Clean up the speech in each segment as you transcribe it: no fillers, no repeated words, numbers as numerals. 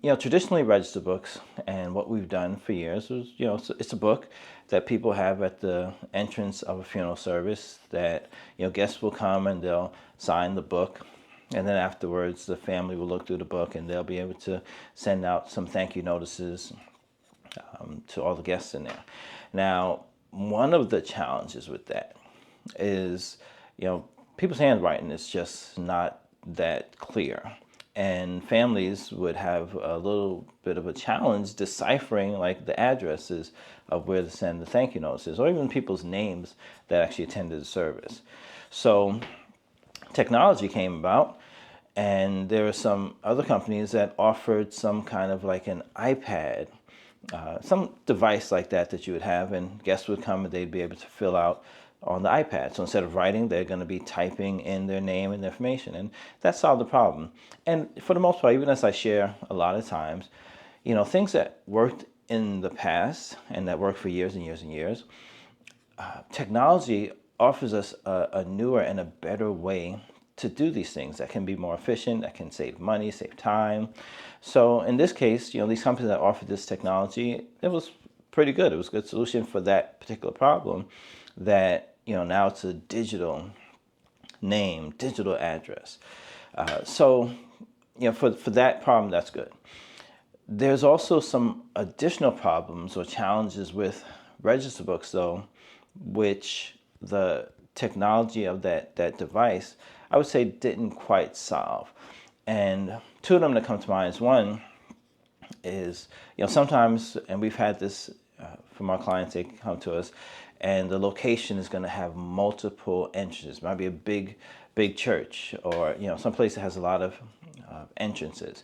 traditionally register books, and what we've done for years was, it's a book that people have at the entrance of a funeral service that, guests will come and they'll sign the book. And then afterwards, the family will look through the book and they'll be able to send out some thank you notices to all the guests in there. Now, one of the challenges with that is, people's handwriting is just not that clear. And families would have a little bit of a challenge deciphering like the addresses of where to send the thank you notices, or even people's names that actually attended the service. So technology came about, and there are some other companies that offered some kind of like an iPad, some device like that you would have, and guests would come and they'd be able to fill out on the iPad. So instead of writing, they're going to be typing in their name and information, and that solved the problem. And for the most part, even as I share a lot of times, things that worked in the past and that worked for years and years and years, technology offers us a newer and a better way to do these things that can be more efficient, that can save money, save time. So in this case, these companies that offered this technology, it was pretty good. It was a good solution for that particular problem, that now it's a digital name, digital address. So for that problem, that's good. There's also some additional problems or challenges with register books, though, which the technology of that device, I would say, didn't quite solve. And two of them that come to mind is, one is, sometimes, and we've had this from our clients, they come to us, and the location is going to have multiple entrances. It might be a big church, or some place that has a lot of entrances.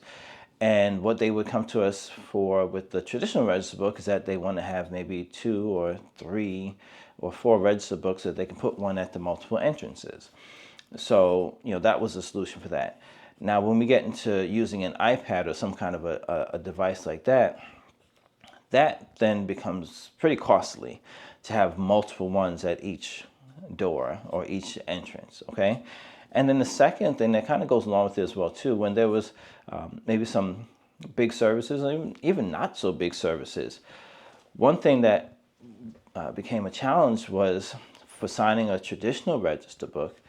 And what they would come to us for with the traditional register book is that they want to have maybe 2 or 3 or 4 register books so that they can put one at the multiple entrances. So that was the solution for that. Now, when we get into using an iPad or some kind of a device like that, that then becomes pretty costly to have multiple ones at each door or each entrance, okay? And then the second thing that kind of goes along with it as well too, when there was maybe some big services, or even not so big services, one thing that became a challenge was for signing a traditional register book.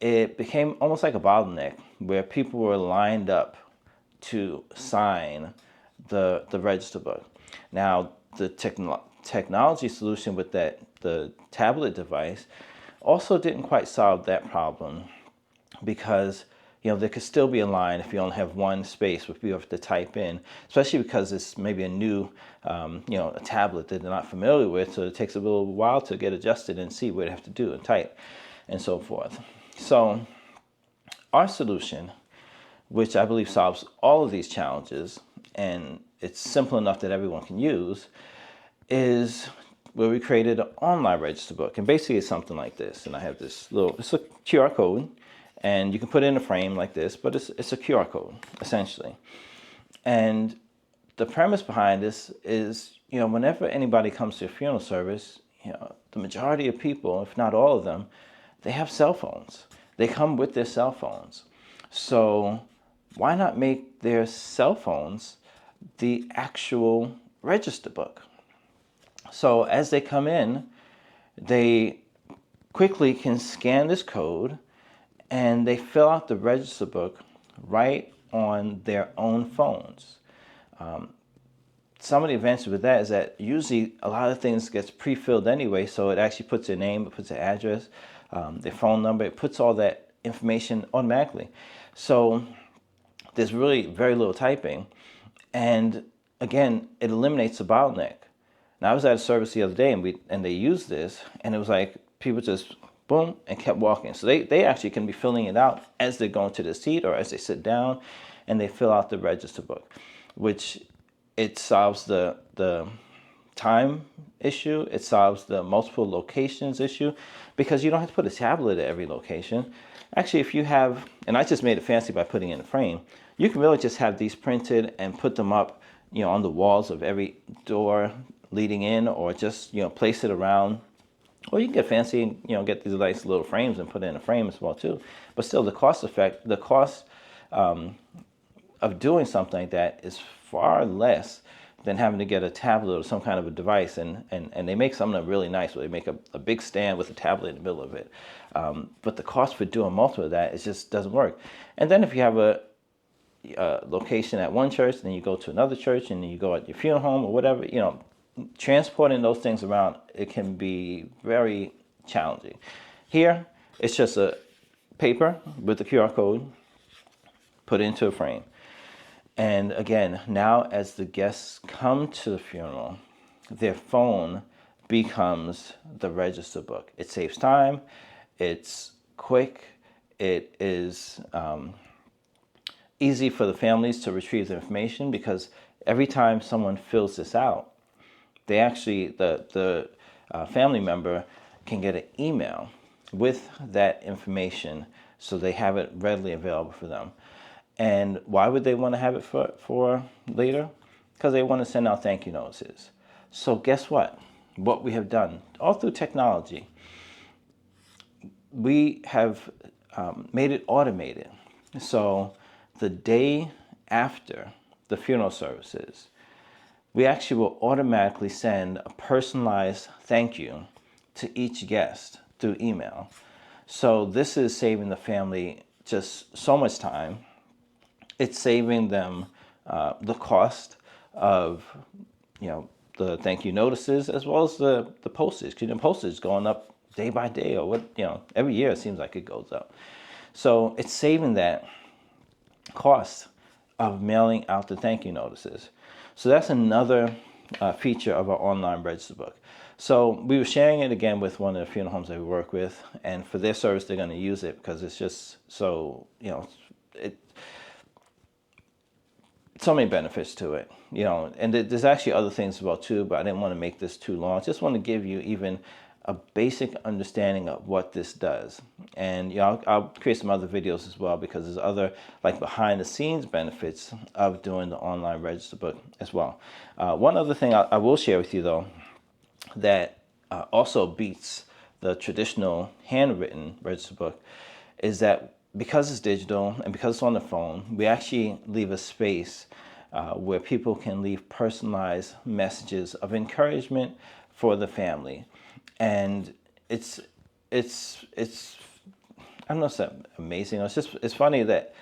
It became almost like a bottleneck where people were lined up to sign the register book. Now, the technology solution with the tablet device also didn't quite solve that problem, because there could still be a line if you only have one space where people have to type in, especially because it's maybe a new a tablet that they're not familiar with, so it takes a little while to get adjusted and see what they have to do and type and so forth. So our solution, which I believe solves all of these challenges, and it's simple enough that everyone can use, is where we created an online register book. And basically it's something like this. And I have this it's a QR code, and you can put it in a frame like this, but it's a QR code, essentially. And the premise behind this is, whenever anybody comes to a funeral service, the majority of people, if not all of them, they have cell phones. They come with their cell phones. So why not make their cell phones the actual register book? So as they come in, they quickly can scan this code and they fill out the register book right on their own phones. Some of the advantages with that is that usually a lot of things gets pre-filled anyway, so it actually puts their name, it puts their address, their phone number, it puts all that information automatically. So there's really very little typing, and again, it eliminates the bottleneck. Now, I was at a service the other day, and they used this, and it was like people just boom and kept walking. So they actually can be filling it out as they're going to the seat or as they sit down, and they fill out the register book, which it solves the time issue. It solves the multiple locations issue, because you don't have to put a tablet at every location. Actually, if you have, and I just made it fancy by putting it in a frame, you can really just have these printed and put them up, on the walls of every door leading in, or just, place it around. Or you can get fancy and, get these nice little frames and put it in a frame as well too. But still, the cost of doing something like that is far less than having to get a tablet or some kind of a device. And they make something really nice where they make a big stand with a tablet in the middle of it. But the cost for doing multiple of that, it just doesn't work. And then if you have a location at one church, and then you go to another church, and then you go at your funeral home or whatever, transporting those things around, it can be very challenging. Here, it's just a paper with the QR code put into a frame. And again, now as the guests come to the funeral, their phone becomes the register book. It saves time, it's quick, it is easy for the families to retrieve the information, because every time someone fills this out, they actually, the family member can get an email with that information, so they have it readily available for them. And why would they want to have it for later? Because they want to send out thank you notices. So guess what? What we have done, all through technology, we have made it automated. So the day after the funeral services, we actually will automatically send a personalized thank you to each guest through email. So this is saving the family just so much time. It's saving them the cost of, the thank you notices, as well as the postage. Because postage is going up day by day, or every year it seems like it goes up. So it's saving that cost of mailing out the thank you notices. So that's another feature of our online register book. So we were sharing it again with one of the funeral homes that we work with, and for their service they're going to use it because it's just so, so many benefits to it, and there's actually other things as well too, but I didn't want to make this too long. I just want to give you even a basic understanding of what this does. And I'll create some other videos as well, because there's other like behind the scenes benefits of doing the online register book as well. One other thing I will share with you though, that also beats the traditional handwritten register book, is that because it's digital and because it's on the phone, we actually leave a space where people can leave personalized messages of encouragement for the family. And it's I don't know if it's amazing. It's funny that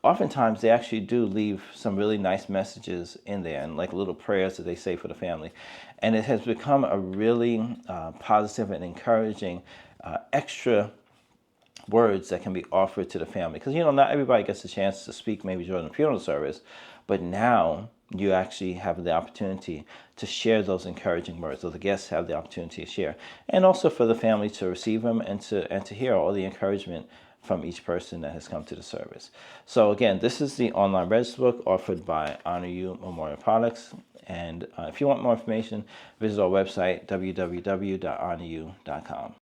oftentimes they actually do leave some really nice messages in there, and like little prayers that they say for the family. And it has become a really positive and encouraging extra words that can be offered to the family. Because, not everybody gets a chance to speak maybe during the funeral service, but now you actually have the opportunity to share those encouraging words, or the guests have the opportunity to share. And also for the family to receive them and to hear all the encouragement from each person that has come to the service. So again, this is the online register book offered by Honor You Memorial Products. And if you want more information, visit our website, www.honoryou.com.